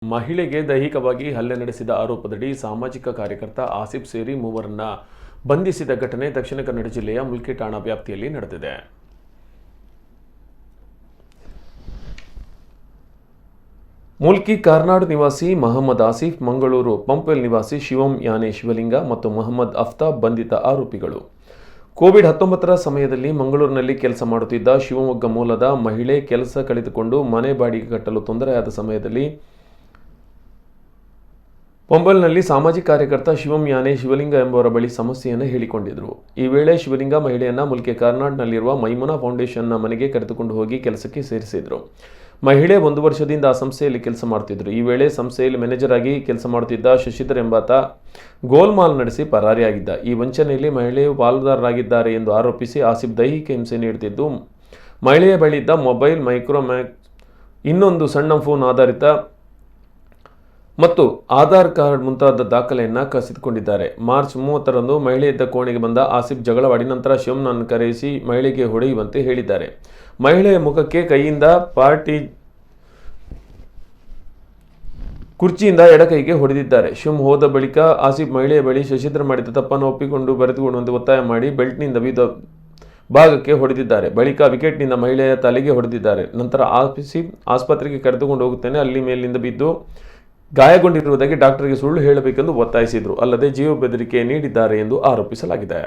ಮಹಿಳೆಗೆ ದೈಹಿಕವಾಗಿ ಹಲ್ಲೆ ನಡೆಸಿದ ಆರೋಪದಡಿ ಸಾಮಾಜಿಕ ಕಾರ್ಯಕರ್ತ ಆಸಿಫ್ ಸೇರಿ ಮೂವರನ್ನ ಬಂಧಿಸಿದ ಘಟನೆ ದಕ್ಷಿಣ ಕನ್ನಡ ಜಿಲ್ಲೆಯ ಮುಲ್ಕಿ ಠಾಣಾ ವ್ಯಾಪ್ತಿಯಲ್ಲಿ ನಡೆದಿದೆ. ಮುಲ್ಕಿ ಕಾರ್ನಾಡ್ ನಿವಾಸಿ ಮಹಮ್ಮದ್ ಆಸಿಫ್, ಮಂಗಳೂರು ಪಂಪವೆಲ್ ನಿವಾಸಿ ಶಿವಂ ಯಾನೆ ಶಿವಲಿಂಗ ಮತ್ತು ಮೊಹಮ್ಮದ್ ಅಫ್ತಾಬ್ ಬಂಧಿತ ಆರೋಪಿಗಳು. ಕೋವಿಡ್-19 ಸಮಯದಲ್ಲಿ ಮಂಗಳೂರಿನಲ್ಲಿ ಕೆಲಸ ಮಾಡುತ್ತಿದ್ದ ಶಿವಮೊಗ್ಗ ಮೂಲದ ಮಹಿಳೆ ಕೆಲಸ ಕಳೆದುಕೊಂಡು ಮನೆ ಬಾಡಿಗೆ ಕಟ್ಟಲು ತೊಂದರೆಯಾದ ಸಮಯದಲ್ಲಿ ಪಂಪವೆಲ್ನಲ್ಲಿ ಸಾಮಾಜಿಕ ಕಾರ್ಯಕರ್ತ ಶಿವಂ ಯಾನೆ ಶಿವಲಿಂಗ ಎಂಬುವರ ಬಳಿ ಸಮಸ್ಯೆಯನ್ನು ಹೇಳಿಕೊಂಡಿದ್ದರು. ಈ ವೇಳೆ ಶಿವಲಿಂಗ ಮಹಿಳೆಯನ್ನು ಮುಲ್ಕಿ ಕಾರ್ನಾಡ್ನಲ್ಲಿರುವ ಮೈಮುನಾ ಫೌಂಡೇಶನ್ನ ಮನೆಗೆ ಕರೆದುಕೊಂಡು ಹೋಗಿ ಕೆಲಸಕ್ಕೆ ಸೇರಿಸಿದರು. ಮಹಿಳೆ 1 ವರ್ಷದಿಂದ ಆ ಸಂಸ್ಥೆಯಲ್ಲಿ ಕೆಲಸ ಮಾಡುತ್ತಿದ್ದರು. ಈ ವೇಳೆ ಸಂಸ್ಥೆಯಲ್ಲಿ ಮ್ಯಾನೇಜರ್ ಆಗಿ ಕೆಲಸ ಮಾಡುತ್ತಿದ್ದ ಶಶಿಧರ್ ಎಂಬಾತ ಗೋಲ್ಮಾಲ್ ನಡೆಸಿ ಪರಾರಿಯಾಗಿದ್ದ. ಈ ವಂಚನೆಯಲ್ಲಿ ಮಹಿಳೆಯು ಪಾಲುದಾರರಾಗಿದ್ದಾರೆ ಎಂದು ಆರೋಪಿಸಿ ಆಸಿಫ್ ದೈಹಿಕ ಹಿಂಸೆ ನೀಡುತ್ತಿದ್ದು, ಮಹಿಳೆಯ ಬಳಿ ಇದ್ದ ಮೊಬೈಲ್, ಮೈಕ್ರೋಮ್ಯಾಕ್ಸ್, ಇನ್ನೊಂದು ಸಣ್ಣ ಫೋನ್ ಆಧಾರಿತ ಮತ್ತು ಆಧಾರ್ ಕಾರ್ಡ್ ಮುಂತಾದ ದಾಖಲೆಯನ್ನು ಕಸಿದುಕೊಂಡಿದ್ದಾರೆ. ಮಾರ್ಚ್ 30ರಂದು ಮಹಿಳೆ ಇದ್ದ ಕೋಣೆಗೆ ಬಂದ ಆಸಿಫ್ ಜಗಳವಾಡಿ ನಂತರ ಶಿವಮ್ನನ್ನು ಕರೆಯಿಸಿ ಮಹಿಳೆಗೆ ಹೊಡೆಯುವಂತೆ ಹೇಳಿದ್ದಾರೆ. ಮಹಿಳೆಯ ಮುಖಕ್ಕೆ ಕೈಯಿಂದ ಕುರ್ಚಿಯಿಂದ ಎಡಕೈಗೆ ಹೊಡೆದಿದ್ದಾರೆ. ಶಿವಂ ಹೋದ ಬಳಿಕ ಆಸಿಫ್ ಮಹಿಳೆಯ ಬಳಿ ಶಶಿಧರ್ ಮಾಡಿದ ತಪ್ಪನ್ನು ಒಪ್ಪಿಕೊಂಡು ಬರೆದುಕೊಡುವಂತೆ ಒತ್ತಾಯ ಮಾಡಿ ಬೆಲ್ಟ್ನಿಂದ ವಿವಿಧ ಭಾಗಕ್ಕೆ ಹೊಡೆದಿದ್ದಾರೆ. ಬಳಿಕ ವಿಕೆಟ್ನಿಂದ ಮಹಿಳೆಯ ತಲೆಗೆ ಹೊಡೆದಿದ್ದಾರೆ. ನಂತರ ಆಸಿಫ್ ಆಸ್ಪತ್ರೆಗೆ ಕರೆದುಕೊಂಡು ಹೋಗುತ್ತೇನೆ, ಅಲ್ಲಿ ಮೇಲಿಂದ ಬಿದ್ದು ಗಾಯಗೊಂಡಿರುವುದಾಗಿ ಡಾಕ್ಟರ್ಗೆ ಸುಳ್ಳು ಹೇಳಬೇಕೆಂದು ಒತ್ತಾಯಿಸಿದರು. ಅಲ್ಲದೆ ಜೀವ ಬೆದರಿಕೆ ನೀಡಿದ್ದಾರೆ ಎಂದು ಆರೋಪಿಸಲಾಗಿದೆ.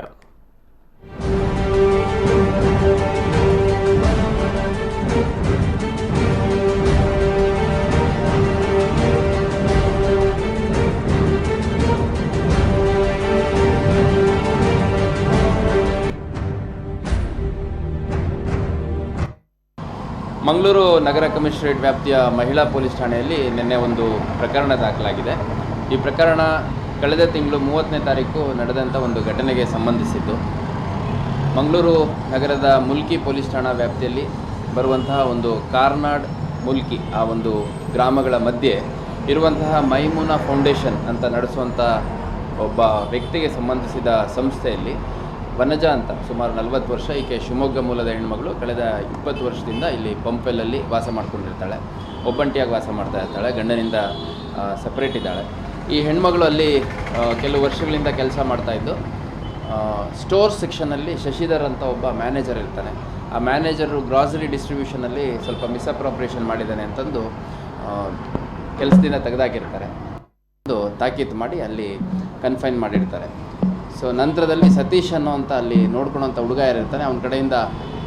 ಮಂಗಳೂರು ನಗರ ಕಮಿಷನರೇಟ್ ವ್ಯಾಪ್ತಿಯ ಮಹಿಳಾ ಪೊಲೀಸ್ ಠಾಣೆಯಲ್ಲಿ ನಿನ್ನೆ ಒಂದು ಪ್ರಕರಣ ದಾಖಲಾಗಿದೆ. ಈ ಪ್ರಕರಣ ಕಳೆದ ತಿಂಗಳು 30ನೇ ತಾರೀಕು ನಡೆದಂಥ ಒಂದು ಘಟನೆಗೆ ಸಂಬಂಧಿಸಿದ್ದು. ಮಂಗಳೂರು ನಗರದ ಮುಲ್ಕಿ ಪೊಲೀಸ್ ಠಾಣಾ ವ್ಯಾಪ್ತಿಯಲ್ಲಿ ಬರುವಂತಹ ಒಂದು ಕಾರ್ನಾಡ್ ಮುಲ್ಕಿ ಆ ಒಂದು ಗ್ರಾಮಗಳ ಮಧ್ಯೆ ಇರುವಂತಹ ಮೈಮುನಾ ಫೌಂಡೇಶನ್ ಅಂತ ನಡೆಸುವಂಥ ಒಬ್ಬ ವ್ಯಕ್ತಿಗೆ ಸಂಬಂಧಿಸಿದ ಸಂಸ್ಥೆಯಲ್ಲಿ ವನಜಾ ಅಂತ ಸುಮಾರು 40 ವರ್ಷ, ಈಕೆ ಶಿವಮೊಗ್ಗ ಮೂಲದ ಹೆಣ್ಮಗಳು, ಕಳೆದ 20 ವರ್ಷದಿಂದ ಇಲ್ಲಿ ಪಂಪವೆಲ್ಲಲ್ಲಿ ವಾಸ ಮಾಡ್ಕೊಂಡಿರ್ತಾಳೆ. ಒಬ್ಬಂಟಿಯಾಗಿ ವಾಸ ಮಾಡ್ತಾ ಇರ್ತಾಳೆ, ಗಂಡನಿಂದ ಸಪ್ರೇಟ್ ಇದ್ದಾಳೆ. ಈ ಹೆಣ್ಮಗಳು ಅಲ್ಲಿ ಕೆಲವು ವರ್ಷಗಳಿಂದ ಕೆಲಸ ಮಾಡ್ತಾಯಿದ್ದು. ಸ್ಟೋರ್ ಸೆಕ್ಷನಲ್ಲಿ ಶಶಿಧರ್ ಅಂತ ಒಬ್ಬ ಮ್ಯಾನೇಜರ್ ಇರ್ತಾನೆ. ಆ ಮ್ಯಾನೇಜರು ಗ್ರಾಸರಿ ಡಿಸ್ಟ್ರಿಬ್ಯೂಷನಲ್ಲಿ ಸ್ವಲ್ಪ ಮಿಸ್ಅಪ್ರಾಪ್ರಿಯೇಷನ್ ಮಾಡಿದ್ದಾನೆ ಅಂತಂದು ಕೆಲಸದಿಂದ ತೆಗೆದಾಕಿರ್ತಾರೆ. ಒಂದು ತಾಕೀತು ಮಾಡಿ ಅಲ್ಲಿ ಕನ್ಫೈನ್ ಮಾಡಿರ್ತಾರೆ. ಸೊ ನಂತರದಲ್ಲಿ ಸತೀಶ್ ಅನ್ನೋಂಥ ಅಲ್ಲಿ ನೋಡ್ಕೊಳ್ಳೋಂಥ ಹುಡುಗ ಯಾರಿರ್ತಾನೆ, ಅವನ ಕಡೆಯಿಂದ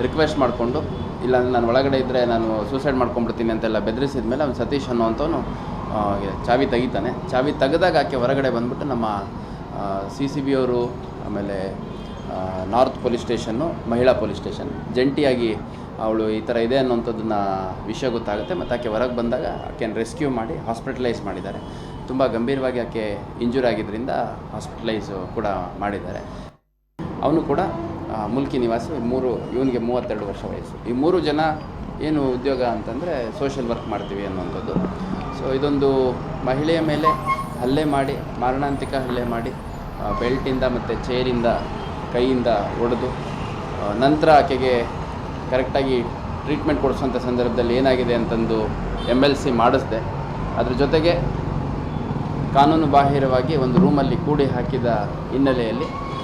ರಿಕ್ವೆಸ್ಟ್ ಮಾಡಿಕೊಂಡು, ಇಲ್ಲಾಂದರೆ ನಾನು ಒಳಗಡೆ ಇದ್ದರೆ ನಾನು ಸೂಸೈಡ್ ಮಾಡ್ಕೊಂಡ್ಬಿಡ್ತೀನಿ ಅಂತೆಲ್ಲ ಬೆದರಿಸಿದ ಮೇಲೆ ಅವ್ನು ಸತೀಶ್ ಅನ್ನೋವಂಥವನು ಚಾವಿ ತೆಗಿತಾನೆ. ಚಾವಿ ತೆಗೆದಾಗ ಆಕೆ ಹೊರಗಡೆ ಬಂದುಬಿಟ್ಟು ನಮ್ಮ CCB ಅವರು, ಆಮೇಲೆ ನಾರ್ತ್ ಪೊಲೀಸ್ ಸ್ಟೇಷನ್ನು, ಮಹಿಳಾ ಪೊಲೀಸ್ ಸ್ಟೇಷನ್ ಜಂಟಿಯಾಗಿ ಅವಳು ಈ ಥರ ಇದೆ ಅನ್ನೋಂಥದ್ದನ್ನ ವಿಷಯ ಗೊತ್ತಾಗುತ್ತೆ. ಮತ್ತು ಆಕೆ ಹೊರಗೆ ಬಂದಾಗ ಆಕೆಯನ್ನು ರೆಸ್ಕ್ಯೂ ಮಾಡಿ ಹಾಸ್ಪಿಟಲೈಸ್ ಮಾಡಿದ್ದಾರೆ. ತುಂಬ ಗಂಭೀರವಾಗಿ ಆಕೆ ಇಂಜೂರ್ ಆಗಿದ್ದರಿಂದ ಹಾಸ್ಪಿಟಲೈಸ್ ಕೂಡ ಮಾಡಿದ್ದಾರೆ. ಅವನು ಕೂಡ ಮುಲ್ಕಿ ನಿವಾಸಿ. ಇವನಿಗೆ 32 ವರ್ಷ ವಯಸ್ಸು. ಈ 3 ಜನ ಏನು ಉದ್ಯೋಗ ಅಂತಂದರೆ ಸೋಷಿಯಲ್ ವರ್ಕ್ ಮಾಡ್ತೀವಿ ಅನ್ನುವಂಥದ್ದು. ಸೊ ಇದೊಂದು ಮಹಿಳೆಯ ಮೇಲೆ ಹಲ್ಲೆ ಮಾಡಿ, ಮಾರಣಾಂತಿಕ ಹಲ್ಲೆ ಮಾಡಿ, ಬೆಲ್ಟಿಂದ ಮತ್ತು ಚೇರಿಂದ ಕೈಯಿಂದ ಹೊಡೆದು ನಂತರ ಆಕೆಗೆ ಕರೆಕ್ಟಾಗಿ ಟ್ರೀಟ್ಮೆಂಟ್ ಕೊಡಿಸೋಂಥ ಸಂದರ್ಭದಲ್ಲಿ ಏನಾಗಿದೆ ಅಂತಂದು MLC ಮಾಡಿಸ್ದೆ. ಅದ್ರ ಜೊತೆಗೆ ಕಾನೂನು ಬಾಹಿರವಾಗಿ ಒಂದು ರೂಮಲ್ಲಿ ಕೂಡಿ ಹಾಕಿದ ಹಿನ್ನೆಲೆಯಲ್ಲಿ